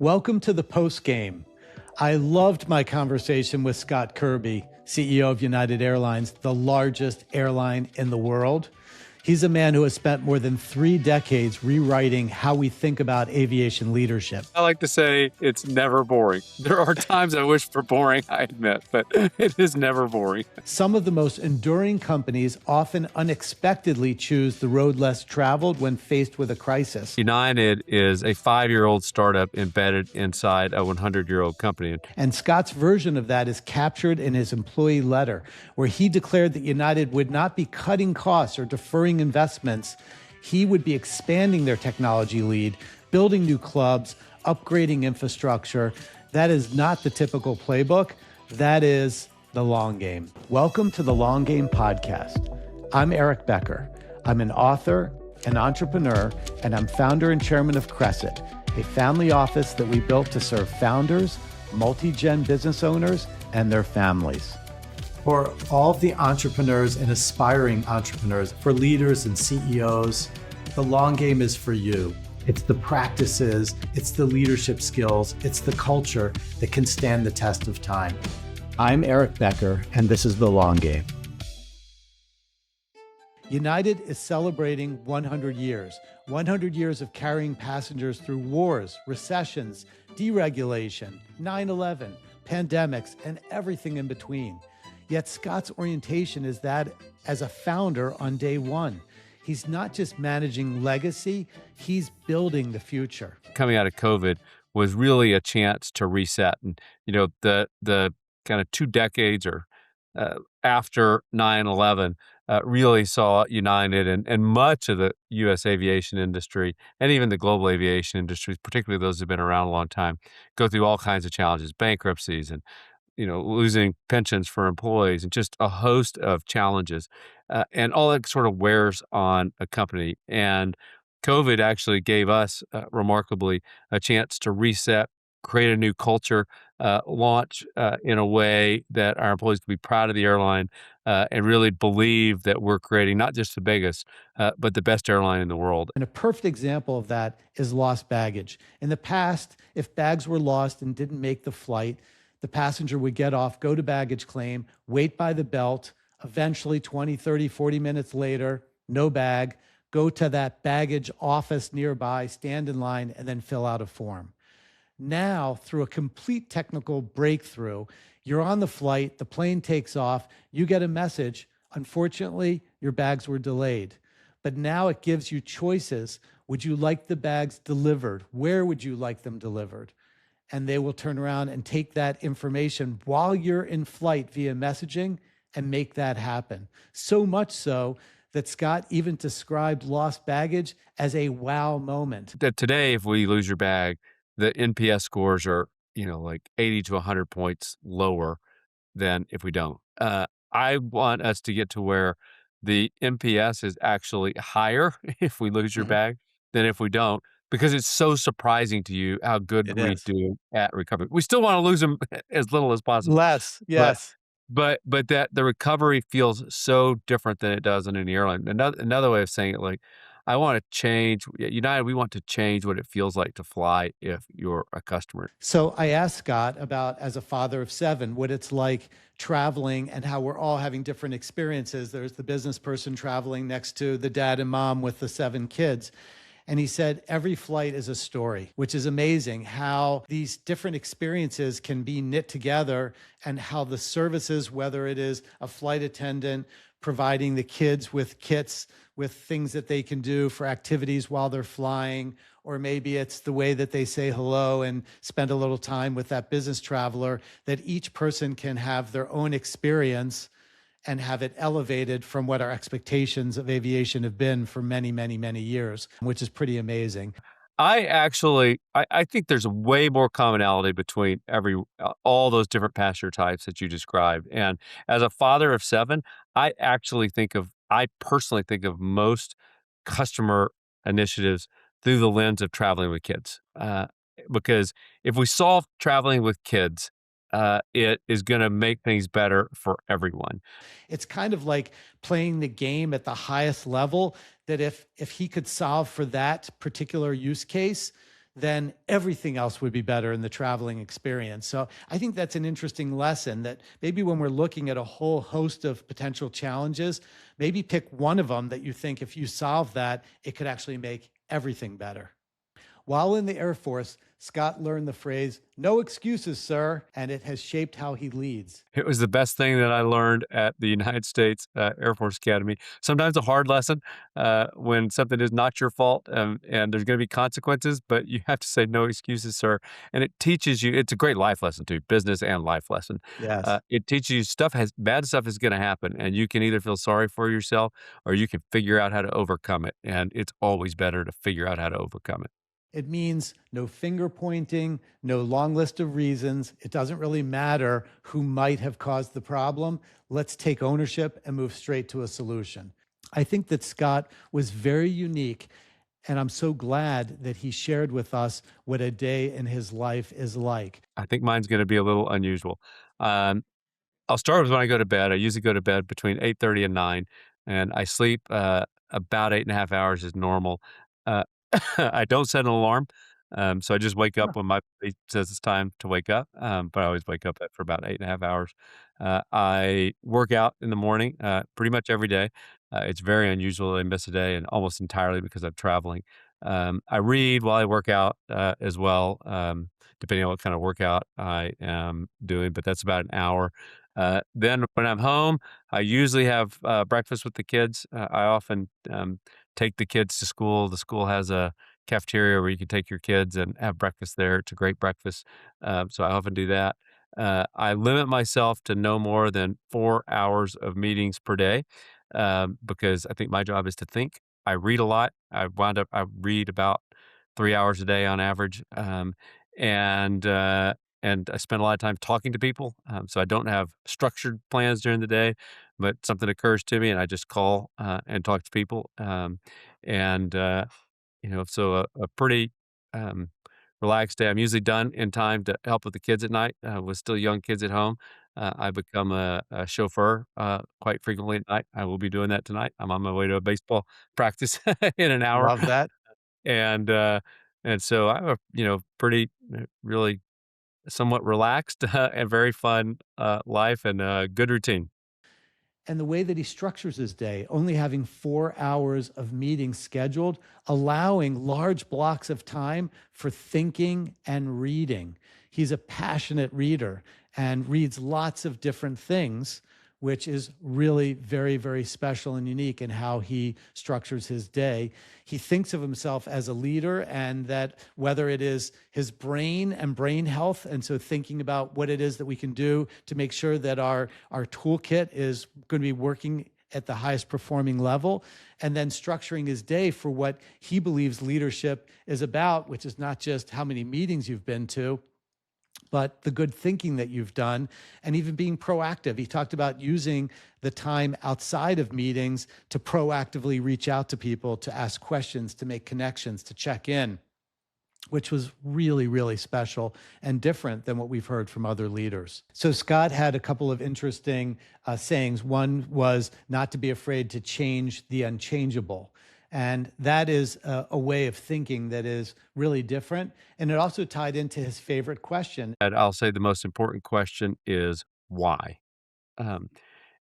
Welcome to the Postgame. I loved my conversation with Scott Kirby, CEO of United Airlines, the largest airline in the world. He's a man who has spent more than 3 decades rewriting how we think about aviation leadership. I like to say it's never boring. There are times I wish for boring, I admit, but it is never boring. Some of the most enduring companies often unexpectedly choose the road less traveled when faced with a crisis. United is a 5-year-old startup embedded inside a 100-year-old company. And Scott's version of that is captured in his employee letter, where he declared that United would not be cutting costs or deferring investments. He would be expanding their technology lead, building new clubs, upgrading infrastructure. That is not the typical playbook. That is the long game. Welcome to the Long Game Podcast. I'm Eric Becker. I'm an author, an entrepreneur, and I'm founder and chairman of Crescent, a family office that we built to serve founders, multi-gen business owners, and their families. For all of the entrepreneurs and aspiring entrepreneurs, for leaders and CEOs, the long game is for you. It's the practices, it's the leadership skills, it's the culture that can stand the test of time. I'm Eric Becker, and this is The Long Game. United is celebrating 100 years. 100 years of carrying passengers through wars, recessions, deregulation, 9/11, pandemics, and everything in between. Yet Scott's orientation is that as a founder on day one. He's not just managing legacy, he's building the future. Coming out of COVID was really a chance to reset. And, the kind of 2 decades or after 9/11 really saw United and much of the U.S. aviation industry and even the global aviation industries, particularly those that have been around a long time, go through all kinds of challenges, bankruptcies and losing pensions for employees and just a host of challenges. And all that sort of wears on a company. And COVID actually gave us, remarkably, a chance to reset, create a new culture, launch in a way that our employees can be proud of the airline and really believe that we're creating not just the biggest, but the best airline in the world. And a perfect example of that is lost baggage. In the past, if bags were lost and didn't make the flight, the passenger would get off, go to baggage claim, wait by the belt, eventually 20, 30, 40 minutes later, no bag, go to that baggage office nearby, stand in line, and then fill out a form. Now, through a complete technical breakthrough, you're on the flight, the plane takes off, you get a message. Unfortunately, your bags were delayed. But now it gives you choices. Would you like the bags delivered? Where would you like them delivered? And they will turn around and take that information while you're in flight via messaging and make that happen. So much so that Scott even described lost baggage as a wow moment. That today, if we lose your bag, the NPS scores are, like 80 to 100 points lower than if we don't. I want us to get to where the NPS is actually higher if we lose your bag than if we don't, because it's so surprising to you how good we do at recovery. We still want to lose them as little as possible. Less, yes. But that the recovery feels so different than it does on any airline. Another way of saying it, like, I want to change, United, we want to change what it feels like to fly if you're a customer. So I asked Scott about, as a father of 7, what it's like traveling and how we're all having different experiences. There's the business person traveling next to the dad and mom with the 7 kids. And he said, every flight is a story, which is amazing how these different experiences can be knit together and how the services, whether it is a flight attendant providing the kids with kits, with things that they can do for activities while they're flying, or maybe it's the way that they say hello and spend a little time with that business traveler, that each person can have their own experience and have it elevated from what our expectations of aviation have been for many, many, many years, which is pretty amazing. I think there's a way more commonality between all those different passenger types that you described. And as a father of 7, I personally think of most customer initiatives through the lens of traveling with kids. Because if we solve traveling with kids, it is going to make things better for everyone. It's kind of like playing the game at the highest level, that if he could solve for that particular use case, then everything else would be better in the traveling experience. So I think that's an interesting lesson, that maybe when we're looking at a whole host of potential challenges, maybe pick one of them that you think if you solve that, it could actually make everything better. While in the Air Force, Scott learned the phrase, "No excuses, sir," and it has shaped how he leads. It was the best thing that I learned at the United States Air Force Academy. Sometimes a hard lesson when something is not your fault, and there's going to be consequences, but you have to say no excuses, sir. And it teaches you. It's a great life lesson too, business and life lesson. Yes. It teaches you bad stuff is going to happen, and you can either feel sorry for yourself or you can figure out how to overcome it. And it's always better to figure out how to overcome it. It means no finger pointing, no long list of reasons. It doesn't really matter who might have caused the problem. Let's take ownership and move straight to a solution. I think that Scott was very unique, and I'm so glad that he shared with us what a day in his life is like. I think mine's going to be a little unusual. Um, I'll start with when I go to bed. I usually go to bed between 8:30 and 9, and I sleep about 8.5 hours is normal. Uh, I don't set an alarm, so I just wake Huh. up when my body says it's time to wake up. But I always wake up for about 8.5 hours. I work out in the morning pretty much every day. It's very unusual that I miss a day, and almost entirely because I'm traveling. I read while I work out as well, depending on what kind of workout I am doing, but that's about an hour. Then when I'm home, I usually have breakfast with the kids. I often take the kids to school. The school has a cafeteria where you can take your kids and have breakfast there. It's a great breakfast. So I often do that. I limit myself to no more than 4 hours of meetings per day because I think my job is to think. I read a lot. I read about 3 hours a day on average. And I spend a lot of time talking to people. So I don't have structured plans during the day, but something occurs to me and I just call and talk to people. And so a pretty um, relaxed day. I'm usually done in time to help with the kids at night. With still young kids at home, I become a chauffeur quite frequently at night. I will be doing that tonight. I'm on my way to a baseball practice in an hour, Love that. and so I have a pretty really somewhat relaxed and very fun life and a good routine. And the way that he structures his day, only having 4 hours of meetings scheduled, allowing large blocks of time for thinking and reading. He's a passionate reader and reads lots of different things, which is really very, very special and unique in how he structures his day. He thinks of himself as a leader, and that whether it is his brain and brain health, and so thinking about what it is that we can do to make sure that our toolkit is going to be working at the highest performing level, and then structuring his day for what he believes leadership is about, which is not just how many meetings you've been to, but the good thinking that you've done, and even being proactive. He talked about using the time outside of meetings to proactively reach out to people, to ask questions, to make connections, to check in, which was really, really special and different than what we've heard from other leaders. So Scott had a couple of interesting sayings. One was not to be afraid to change the unchangeable. And that is a way of thinking that is really different. And it also tied into his favorite question. And I'll say the most important question is why. Um,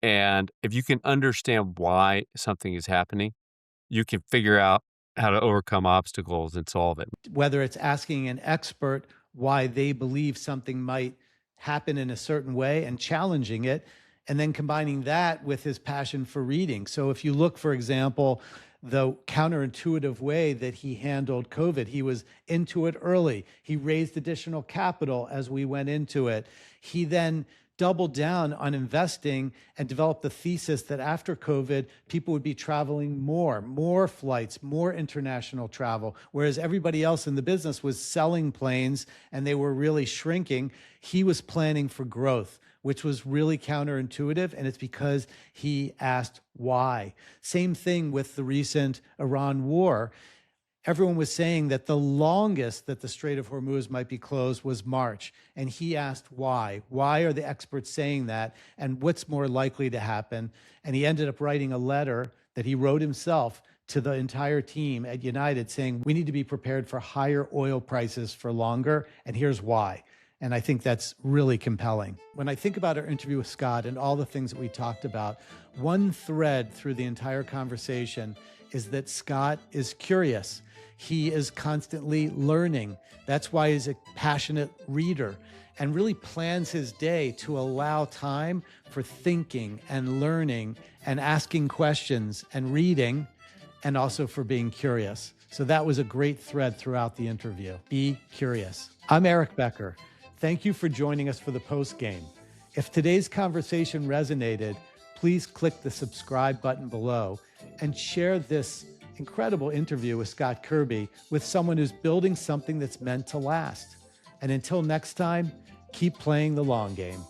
and if you can understand why something is happening, you can figure out how to overcome obstacles and solve it. Whether it's asking an expert why they believe something might happen in a certain way and challenging it, and then combining that with his passion for reading. So if you look, for example, the counterintuitive way that he handled COVID, he was into it early. He raised additional capital as we went into it. He then doubled down on investing and developed the thesis that after COVID, people would be traveling more flights, more international travel, whereas everybody else in the business was selling planes and they were really shrinking. He was planning for growth, which was really counterintuitive, and it's because he asked why. Same thing with the recent Iran war. Everyone was saying that the longest that the Strait of Hormuz might be closed was March. And he asked why. Why are the experts saying that? And what's more likely to happen? And he ended up writing a letter that he wrote himself to the entire team at United saying, we need to be prepared for higher oil prices for longer, and here's why. And I think that's really compelling. When I think about our interview with Scott and all the things that we talked about, one thread through the entire conversation is that Scott is curious. He is constantly learning. That's why he's a passionate reader and really plans his day to allow time for thinking and learning and asking questions and reading, and also for being curious. So that was a great thread throughout the interview. Be curious. I'm Eric Becker. Thank you for joining us for the Postgame. If today's conversation resonated, please click the subscribe button below and share this incredible interview with Scott Kirby with someone who's building something that's meant to last. And until next time, keep playing the long game.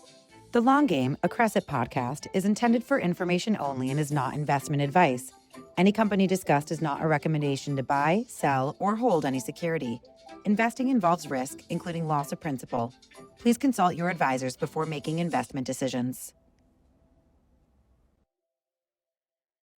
The Long Game, a Crescent podcast, is intended for information only and is not investment advice. Any company discussed is not a recommendation to buy, sell, or hold any security. Investing involves risk, including loss of principal. Please consult your advisors before making investment decisions.